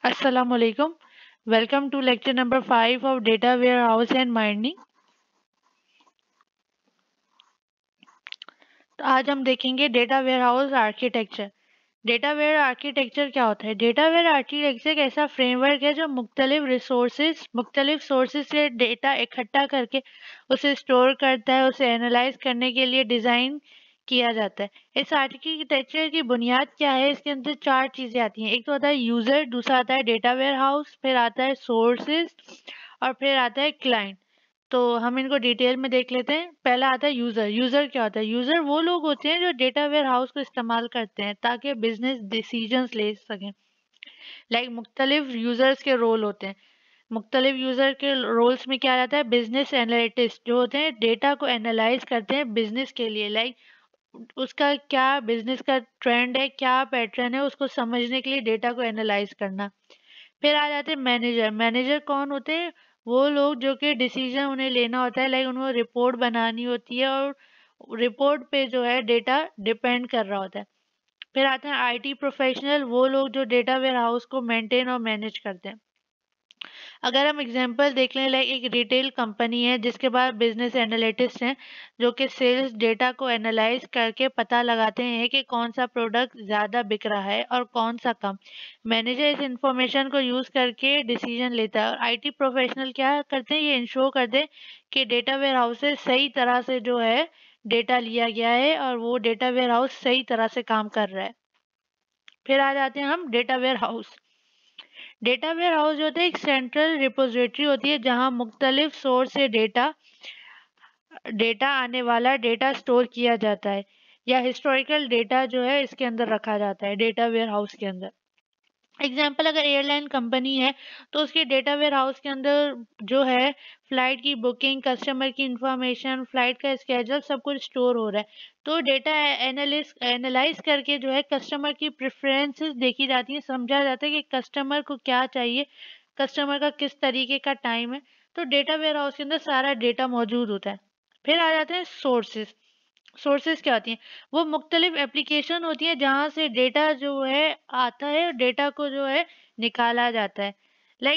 Assalamualaikum. Welcome to lecture number 5 of Data Warehouse and Mining. तो आज हम देखेंगे data warehouse architecture. Data ware architecture क्या होता है? डेटा वेयर आर्किटेक्चर एक ऐसा फ्रेमवर्क है जो मुख्तलिफ सोर्सेज से डेटा इकट्ठा करके उसे स्टोर करता है, उसे एनालाइज करने के लिए डिज़ाइन किया जाता है। इस आर्किटेक्चर की बुनियाद क्या है? इसके अंदर 4 चीज़ें आती हैं। एक तो आता है यूज़र, दूसरा आता है डेटा वेयरहाउस, फिर आता है सोर्सेज और फिर आता है क्लाइंट। तो हम इनको डिटेल में देख लेते हैं। पहला आता है यूज़र। यूज़र क्या होता है? यूज़र वो लोग होते हैं जो डेटा वेयरहाउस को इस्तेमाल करते हैं ताकि बिजनेस डिसीजंस ले सकें। मुख्तलिफ यूज़र्स के रोल होते हैं। मुख्तलिफ यूज़र के रोल्स में क्या आ जाता है? बिजनेस एनालिटिस्ट जो होते हैं डेटा को एनालाइज करते हैं बिजनेस के लिए। उसका क्या बिजनेस का ट्रेंड है, क्या पैटर्न है, उसको समझने के लिए डेटा को एनालाइज करना। फिर आ जाते हैं मैनेजर। मैनेजर कौन होते हैं? वो लोग जो कि डिसीजन उन्हें लेना होता है, उनको रिपोर्ट बनानी होती है और रिपोर्ट पे जो है डेटा डिपेंड कर रहा होता है। फिर आते हैं आईटी प्रोफेशनल, वो लोग जो डेटा वेयर हाउस को मेंटेन और मैनेज करते हैं। अगर हम एग्जांपल देख लें, एक रिटेल कंपनी है जिसके पास बिजनेस एनालिटिस्ट हैं जो कि सेल्स डेटा को एनालाइज करके पता लगाते हैं कि कौन सा प्रोडक्ट ज़्यादा बिक रहा है और कौन सा कम। मैनेजर इस इंफॉर्मेशन को यूज़ करके डिसीजन लेता है और आईटी प्रोफेशनल क्या करते हैं? ये इंश्योर करते हैं कि डेटा वेयर हाउस से सही तरह से जो है डेटा लिया गया है और वो डेटा वेयर हाउस सही तरह से काम कर रहा है। फिर आ जाते हैं हम data warehouse. Data warehouse जो होता है एक सेंट्रल रिपोजिटरी होती है जहां मुख्तलिफ सोर्स से डेटा डेटा आने वाला डेटा स्टोर किया जाता है या हिस्टोरिकल डेटा जो है इसके अंदर रखा जाता है डेटा वेयर हाउस के अंदर। एग्जाम्पल, अगर एयरलाइन कंपनी है तो उसके डेटा वेयर हाउस के अंदर जो है फ्लाइट की बुकिंग, कस्टमर की इंफॉर्मेशन, फ्लाइट का स्केड्यूल सब कुछ स्टोर हो रहा है। तो डेटा एनालाइज करके जो है कस्टमर की प्रेफरेंसेस देखी जाती है, समझा जाता है कि कस्टमर को क्या चाहिए, कस्टमर का किस तरीके का टाइम है। तो डेटा वेयर हाउस के अंदर सारा डेटा मौजूद होता है। फिर आ जाते हैं सोर्सेज। सोर्सेज क्या होती हैं? वो मुख्तलिफ एप्लीकेशन होती हैं जहाँ से डेटा जो है आता है और डेटा को जो है निकाला जाता है।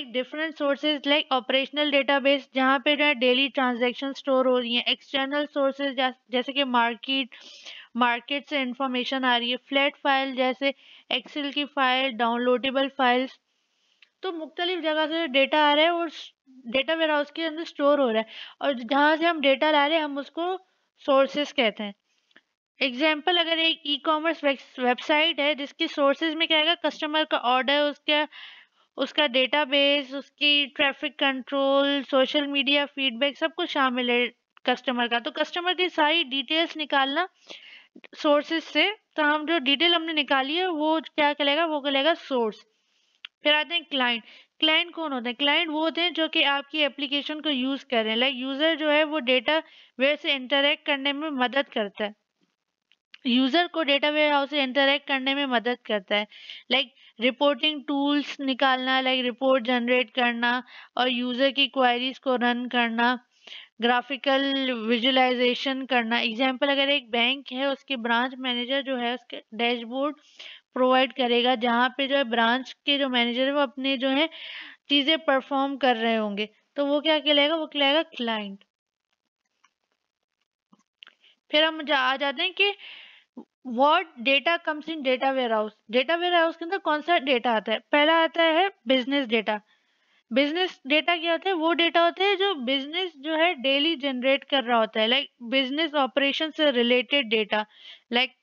डिफरेंट सोर्सेज ऑपरेशनल डेटाबेस जहाँ पे जो है डेली ट्रांजैक्शन स्टोर हो रही हैं। एक्सटर्नल सोर्सेज जैसे कि मार्केट से इंफॉर्मेशन आ रही है। फ्लैट फाइल जैसे एक्सेल की फाइल, डाउनलोडेबल फाइल्स। तो मुख्तलिफ जगह से डेटा आ रहा है और डेटा वेयर हाउस के अंदर स्टोर हो रहा है और जहाँ से हम डेटा ला रहे हैं हम उसको सोर्सेज कहते हैं। एग्जाम्पल, अगर एक ई कॉमर्स वेबसाइट है जिसकी सोर्सेज में क्या आएगा? कस्टमर का ऑर्डर, उसका उसका डेटाबेस, उसकी traffic control, social media feedback सब कुछ शामिल है कस्टमर का। तो कस्टमर की सारी डिटेल्स निकालना सोर्सेज से, तो हम जो डिटेल हमने निकाली है वो क्या कहलाएगा? वो कहलाएगा सोर्स। फिर आते हैं क्लाइंट। क्लाइंट कौन होते हैं? क्लाइंट वो होते हैं जो कि आपकी एप्लीकेशन को यूज कर रहे हैं। यूजर जो है वो डेटा वेयर से इंटरेक्ट करने में मदद करता है। यूजर को डेटा वेयर हाउस से इंटरेक्ट करने में मदद करता है। रिपोर्टिंग टूल्स निकालना, रिपोर्ट जनरेट करना और यूजर की क्वेरीज को रन करना, ग्राफिकल विजुअलाइजेशन करना। एग्जाम्पल, अगर एक बैंक है उसके ब्रांच मैनेजर जो है उसके डैशबोर्ड प्रोवाइड करेगा जहाँ पे जो है ब्रांच के जो मैनेजर है वो अपने जो है चीजें परफॉर्म कर रहे होंगे। तो वो क्या कहलाएगा? वो कहलाएगा क्लाइंट। फिर हम आ जाते हैं कि what data comes in data warehouse. Data warehouse के अंदर कौन सा डेटा आता है? पहला आता है बिजनेस डेटा। बिजनेस डेटा क्या होता है? वो डेटा होता है जो बिजनेस जो है डेली जनरेट कर रहा होता है। बिजनेस ऑपरेशन से रिलेटेड डेटा। लाइक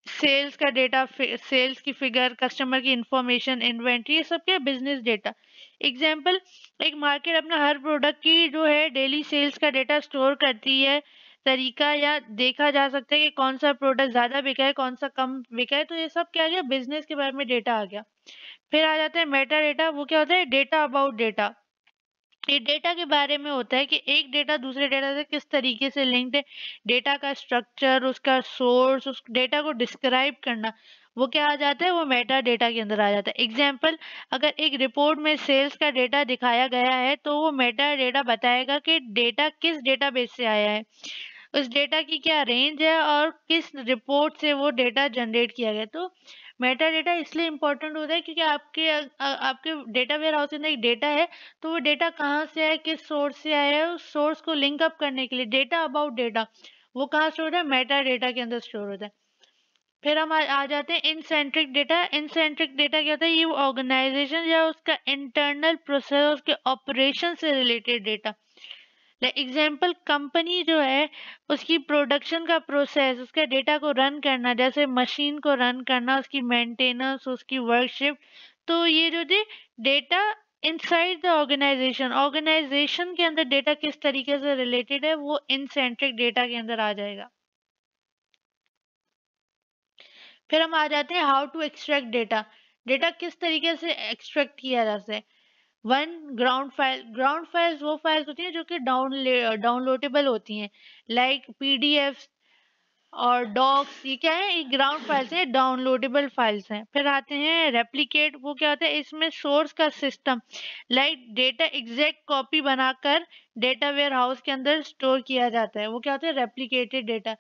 सेल्स का डेटा, सेल्स की फिगर, कस्टमर की इंफॉर्मेशन, इन्वेंट्री, ये सब क्या? Business data. एग्जाम्पल, एक मार्केट अपना हर प्रोडक्ट की जो है डेली सेल्स का डेटा स्टोर करती है। तरीका या देखा जा सकता है कि कौन सा प्रोडक्ट ज्यादा बिका है, कौन सा कम बिका है। तो ये सब क्या आ गया? बिजनेस के बारे में डेटा आ गया। फिर आ जाता है मेटा डेटा। वो क्या होता है? Data about data. ये डेटा के बारे में होता है कि एक डेटा दूसरे डेटा से किस तरीके से लिंक्ड है, डेटा का स्ट्रक्चर, उसका सोर्स, उस डेटा को डिस्क्राइब करना। वो क्या आ जाता है? वो मेटा डेटा के अंदर आ जाता है। एग्जाम्पल, अगर एक रिपोर्ट में सेल्स का डेटा दिखाया गया है तो वो मेटा डेटा बताएगा कि डेटा किस डेटाबेस से आया है। उस डेटा की क्या रेंज है और किस रिपोर्ट से वो डेटा जनरेट किया गया। तो मेटा डेटा इसलिए इम्पोर्टेंट होता है क्योंकि आपके डेटा वेयर हाउस के अंदर एक डेटा है, तो वो डेटा कहाँ से आया, किस सोर्स से आया है, उस सोर्स को लिंक अप करने के लिए डेटा अबाउट डेटा वो कहाँ स्टोर है, मेटा डेटा के अंदर स्टोर होता है। फिर हम आ जाते हैं इन सेंट्रिक डेटा। इन सेंट्रिक डेटा क्या होता है, ये ऑर्गेनाइजेशन या उसका इंटरनल प्रोसेस, उसके ऑपरेशन से रिलेटेड डेटा। एग्जाम्पल, कंपनी जो है उसकी प्रोडक्शन का प्रोसेस, उसका डेटा को रन करना, जैसे मशीन को रन करना, उसकी मेंटेनेंस, उसकी वर्कशिप, तो ये जो data inside the organisation, organisation के अंदर डेटा किस तरीके से रिलेटेड है वो इन सेंट्रिक डेटा के अंदर आ जाएगा। फिर हम आ जाते हैं how to extract data. Data किस तरीके से एक्सट्रैक्ट किया जा सकता है। One, ground file. Ground files वो फाइल्स होती हैं जो कि डाउनलोडेबल होती हैं, लाइक पीडीएफ और डॉक्स। ये क्या है, ये ग्राउंड फाइल्स हैं, डाउनलोडेबल फाइल्स हैं। फिर आते हैं रेप्लिकेट। वो क्या होता है, इसमें सोर्स का system, like data exact copy बनाकर डेटा वेयर हाउस के अंदर स्टोर किया जाता है, वो क्या होता है, रेप्लिकेटेड डेटा।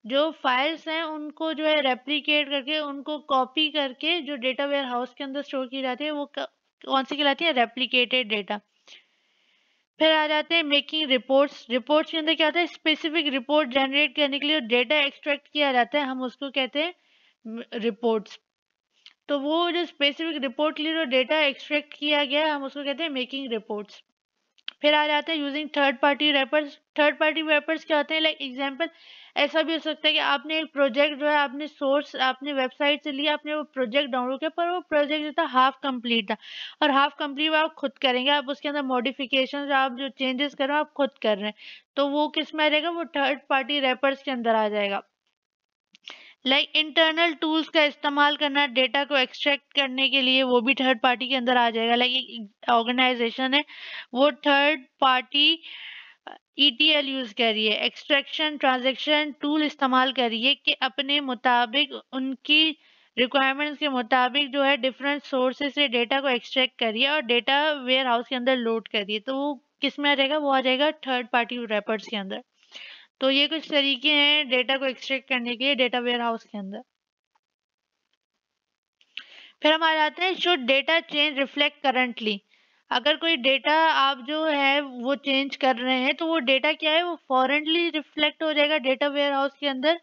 जो फाइल्स हैं उनको जो है रेप्लिकेट करके, उनको कॉपी करके जो डेटा वेयर हाउस के अंदर स्टोर की जाती है वो कौन सी कहलाती है, रेप्लिकेटेड डेटा। फिर आ जाते हैं मेकिंग रिपोर्ट्स। रिपोर्ट्स के अंदर क्या होता है, स्पेसिफिक रिपोर्ट जनरेट करने के लिए डेटा एक्सट्रैक्ट किया जाता है, हम उसको कहते हैं रिपोर्ट्स। तो वो जो स्पेसिफिक रिपोर्ट के लिए जो डेटा एक्सट्रैक्ट किया गया हम उसको कहते हैं मेकिंग रिपोर्ट्स। फिर आ जाता है using third party rappers. Third party rappers क्या होते हैं, लाइक एग्जांपल, ऐसा भी हो सकता है कि आपने एक प्रोजेक्ट जो है आपने सोर्स, आपने वेबसाइट से लिया, आपने वो प्रोजेक्ट डाउनलोड किया, पर वो प्रोजेक्ट जो था हाफ कंप्लीट था, और हाफ कंप्लीट आप खुद करेंगे, आप उसके अंदर मॉडिफिकेशन, आप जो चेंजेस कर रहे हो आप खुद कर रहे हैं, तो वो किस में आ जाएगा, वो थर्ड पार्टी रैपर्स के अंदर आ जाएगा। लाइक इंटरनल टूल्स का इस्तेमाल करना डेटा को एक्सट्रैक्ट करने के लिए, वो भी थर्ड पार्टी के अंदर आ जाएगा। लाइक एक ऑर्गेनाइजेशन है, वो थर्ड पार्टी ईटीएल यूज कर रही है, एक्सट्रैक्शन ट्रांजैक्शन टूल इस्तेमाल कर रही है कि अपने मुताबिक, उनकी रिक्वायरमेंट्स के मुताबिक जो है डिफरेंट सोर्सेज से डेटा को एक्सट्रैक्ट कर रही है और डेटा वेयर हाउस के अंदर लोड कर रही है, तो वो किस में आ जाएगा, वो आ जाएगा थर्ड पार्टी रैपर्स के अंदर। तो ये कुछ तरीके हैं डेटा को एक्सट्रैक्ट करने के लिए डेटा वेयर हाउस के अंदर। फिर हम आ जाते हैं should data change reflect currently. अगर कोई डेटा आप जो है वो चेंज कर रहे हैं तो वो डेटा क्या है, वो फॉरेनली रिफ्लेक्ट हो जाएगा डेटा वेयर हाउस के अंदर,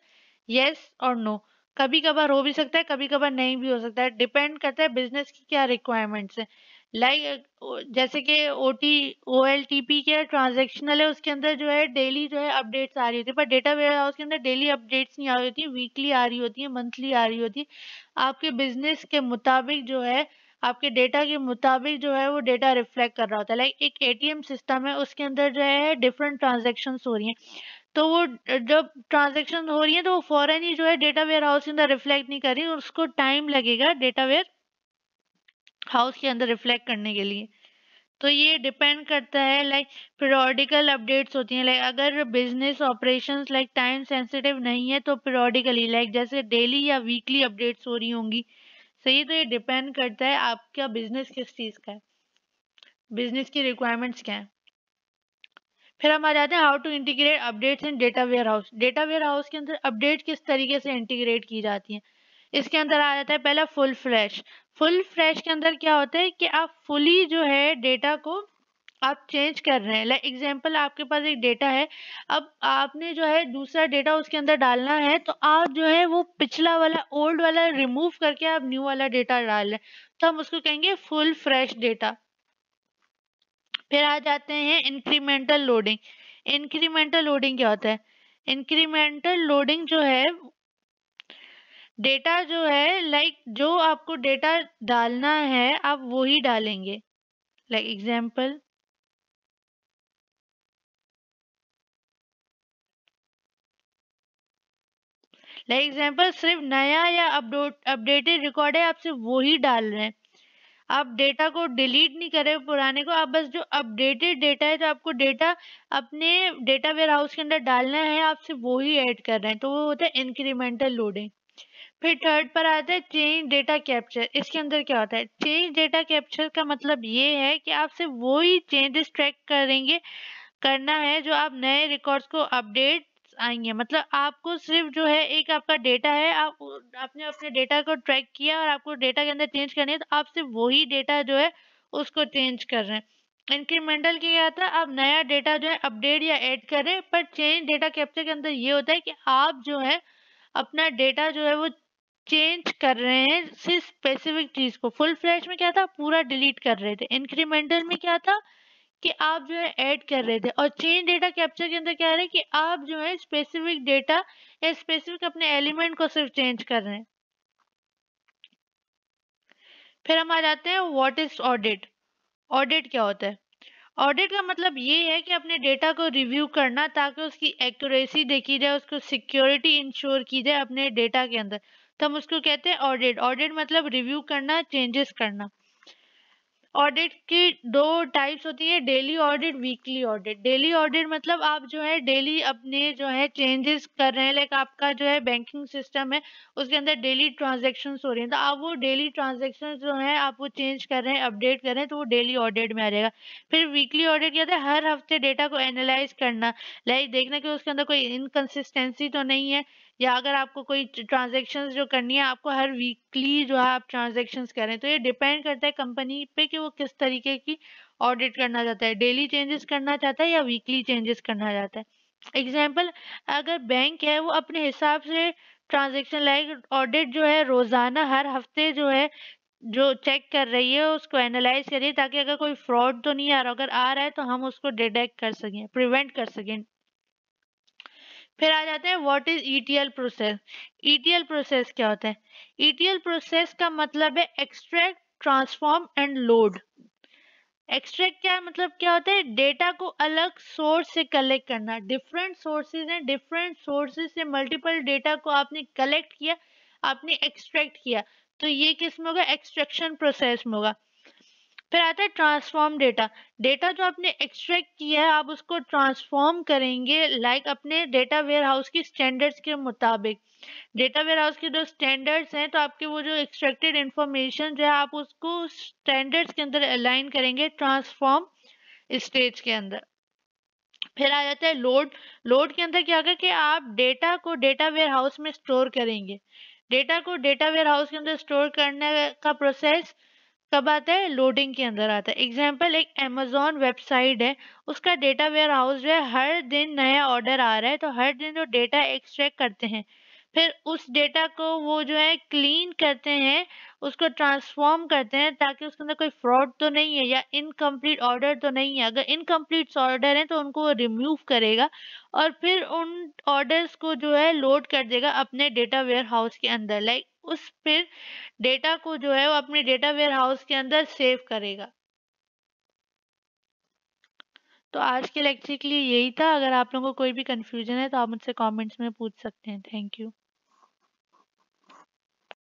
यस और नो। कभी कभार हो भी सकता है, कभी कभार नहीं भी हो सकता है, डिपेंड करता है बिजनेस की क्या रिक्वायरमेंट्स है। लाइक जैसे कि OLTP के ट्रांजेक्शनल है, उसके अंदर जो है डेली जो है अपडेट्स आ रही होती है, पर डेटा वेयर हाउस के अंदर डेली अपडेट्स नहीं आ रही होती, वीकली आ रही होती है, मंथली आ रही होती है। आपके बिजनेस के मुताबिक जो है, आपके डेटा के मुताबिक जो है वो डेटा रिफ्लेक्ट कर रहा होता है। लाइक एक एटीएम सिस्टम है, उसके अंदर जो है डिफरेंट ट्रांजेक्शन्स हो रही हैं, तो वो जब ट्रांजेक्शन हो रही है तो वो फौरन ही जो है डेटा वेयर हाउस के अंदर रिफ्लेक्ट नहीं कर रही, उसको टाइम लगेगा डेटा वेयर हाउस के अंदर रिफ्लेक्ट करने के लिए। तो ये डिपेंड करता है, लाइक पीरियोडिकल अपडेट्स होती हैं, लाइक अगर business operations like time sensitive नहीं है तो पीरियोडिकली, लाइक जैसे डेली या वीकली अपडेट्स हो रही होंगी। सही, तो ये डिपेंड करता है आपका बिजनेस किस चीज़ का है, बिजनेस की रिक्वायरमेंट्स क्या है। फिर हम आ जाते हैं how to integrate updates in data warehouse. Data warehouse के अंदर अपडेट किस तरीके से इंटीग्रेट की जाती हैं। इसके अंदर आ जाता है पहला फुल फ्लैश। फुल फ्लैश के अंदर क्या होता है कि आप फुली जो है डेटा को आप चेंज कर रहे हैं। लाइक एग्जांपल, आपके पास एक डेटा है, अब आपने जो है दूसरा डेटा उसके अंदर डालना है, तो आप जो है वो पिछला वाला ओल्ड वाला रिमूव करके आप न्यू वाला डेटा डाल रहे हैं, तो हम उसको कहेंगे फुल फ्रेश डेटा। फिर आ जाते हैं इंक्रीमेंटल लोडिंग। इंक्रीमेंटल लोडिंग क्या होता है, इंक्रीमेंटल लोडिंग जो है, डेटा जो है, लाइक जो आपको डेटा डालना है आप वो ही डालेंगे। लाइक एग्जांपल, सिर्फ नया या अपडेटेड रिकॉर्ड है, आप सिर्फ वो ही डाल रहे हैं, आप डेटा को डिलीट नहीं कर रहे हो पुराने को, आप बस जो अपडेटेड डेटा है, जो आपको डेटा अपने डेटा वेयर हाउस के अंदर डालना है, आप सिर्फ वो ही ऐड कर रहे हैं, तो वो होता है इंक्रीमेंटल लोडिंग। फिर थर्ड पर आता है चेंज डेटा कैप्चर। इसके अंदर क्या होता है, चेंज डेटा कैप्चर का मतलब ये है कि आप सिर्फ वो ही चेंजेस ट्रैक करेंगे, करना है जो आप नए रिकॉर्ड्स को अपडेट आएंगे। मतलब आपको सिर्फ जो है एक आपका डेटा है, आपने अपने डेटा को ट्रैक किया और आपको डेटा के अंदर चेंज करनी है, तो आप सिर्फ वही डेटा जो है उसको चेंज कर रहे हैं। इंक्रीमेंटल की क्या था, आप नया डेटा जो है अपडेट या ऐड कर रहे हैं, पर चेंज डेटा कैप्चर के अंदर ये होता है कि आप जो है अपना डेटा जो है वो चेंज कर रहे हैं सिर्फ स्पेसिफिक चीज को। फुल फ्लैश में क्या था, पूरा डिलीट कर रहे थे। इंक्रीमेंटल में क्या था कि आप जो है ऐड कर रहे थे। और चेंज डेटा कैप्चर के अंदर क्या है कि आप जो है स्पेसिफिक डेटा या स्पेसिफिक अपने एलिमेंट को सिर्फ चेंज कर रहे हैं। फिर हम आ जाते हैं व्हाट इज ऑडिट। ऑडिट क्या होता है? ऑडिट का मतलब ये है कि अपने डेटा को रिव्यू करना ताकि उसकी एक्यूरेसी देखी जाए, उसको सिक्योरिटी इंश्योर की जाए अपने डेटा के अंदर, तो हम उसको कहते हैं ऑडिट। ऑडिट मतलब रिव्यू करना, चेंजेस करना। ऑडिट की दो टाइप्स होती है, daily audit, weekly audit. Daily audit मतलब आप जो है डेली अपने जो है चेंजेस कर रहे हैं, लाइक आपका जो है बैंकिंग सिस्टम है उसके अंदर डेली ट्रांजेक्शन हो रही है, तो आप वो डेली ट्रांजेक्शन जो है आप वो चेंज कर रहे हैं, अपडेट कर रहे हैं, तो वो डेली ऑडिट में आ जाएगा। फिर वीकली ऑडिट क्या होता है, हर हफ्ते डेटा को एनालाइज करना, लाइक देखना कि उसके अंदर कोई इनकंसिस्टेंसी तो नहीं है, या अगर आपको कोई ट्रांजेक्शन्स जो करनी है आपको हर वीकली जो है आप ट्रांजेक्शन्स करें। तो ये डिपेंड करता है कंपनी पे कि वो किस तरीके की ऑडिट करना चाहता है, डेली चेंजेस करना चाहता है या वीकली चेंजेस करना चाहता है। एग्जाम्पल, अगर बैंक है वो अपने हिसाब से ट्रांजेक्शन लाइक ऑडिट जो है रोजाना हर हफ्ते जो है जो चेक कर रही है उसको एनालाइज करिए, ताकि अगर कोई फ्रॉड तो नहीं आ रहा, अगर आ रहा है तो हम उसको डिटेक्ट कर सकें, प्रिवेंट कर सकें। फिर आ जाते हैं what is ETL process. ETL process क्या होता है? ईटीएल प्रोसेस का मतलब है extract, transform and load. Extract क्या मतलब क्या होता है, डेटा को अलग सोर्स से कलेक्ट करना। डिफरेंट सोर्सेज हैं, डिफरेंट सोर्सेज से मल्टीपल डेटा को आपने कलेक्ट किया, आपने एक्सट्रैक्ट किया, तो ये किस में होगा, एक्सट्रैक्शन प्रोसेस में होगा। फिर आता है ट्रांसफॉर्म डेटा। डेटा जो आपने एक्सट्रैक्ट किया है आप उसको ट्रांसफॉर्म करेंगे, लाइक अपने डेटा वेयर हाउस की स्टैंडर्ड्स के मुताबिक। डेटा वेयर हाउस के जो स्टैंडर्ड्स हैं, तो आपके वो जो एक्सट्रैक्टेड इंफॉर्मेशन जो है आप उसको स्टैंडर्ड्स के अंदर अलाइन करेंगे ट्रांसफॉर्म स्टेज के अंदर। फिर आ जाता है लोड। लोड के अंदर क्या होगा कि आप डेटा को डेटा वेयर हाउस में स्टोर करेंगे। डेटा को डेटा वेयर हाउस के अंदर स्टोर करने का प्रोसेस कब आता है, लोडिंग के अंदर आता है। एग्जाम्पल, एक अमेजोन वेबसाइट है, उसका डेटा वेयर हाउस जो है हर दिन नया ऑर्डर आ रहा है, तो हर दिन जो डेटा एक्सट्रैक्ट करते हैं, फिर उस डेटा को वो जो है क्लीन करते हैं, उसको ट्रांसफॉर्म करते हैं ताकि उसके अंदर कोई फ्रॉड तो नहीं है या इनकम्प्लीट ऑर्डर तो नहीं है। अगर इनकम्प्लीट ऑर्डर है तो उनको रिमूव करेगा और फिर उन ऑर्डर्स को जो है लोड कर देगा अपने डेटा वेयर हाउस के अंदर, लाइक उस फिर डेटा को जो है वो अपने डेटा वेयर हाउस के अंदर सेव करेगा। तो आज के लेक्चर के लिए यही था। अगर आप लोगों को कोई भी कंफ्यूजन है तो आप मुझसे कमेंट्स में पूछ सकते हैं। Thank you.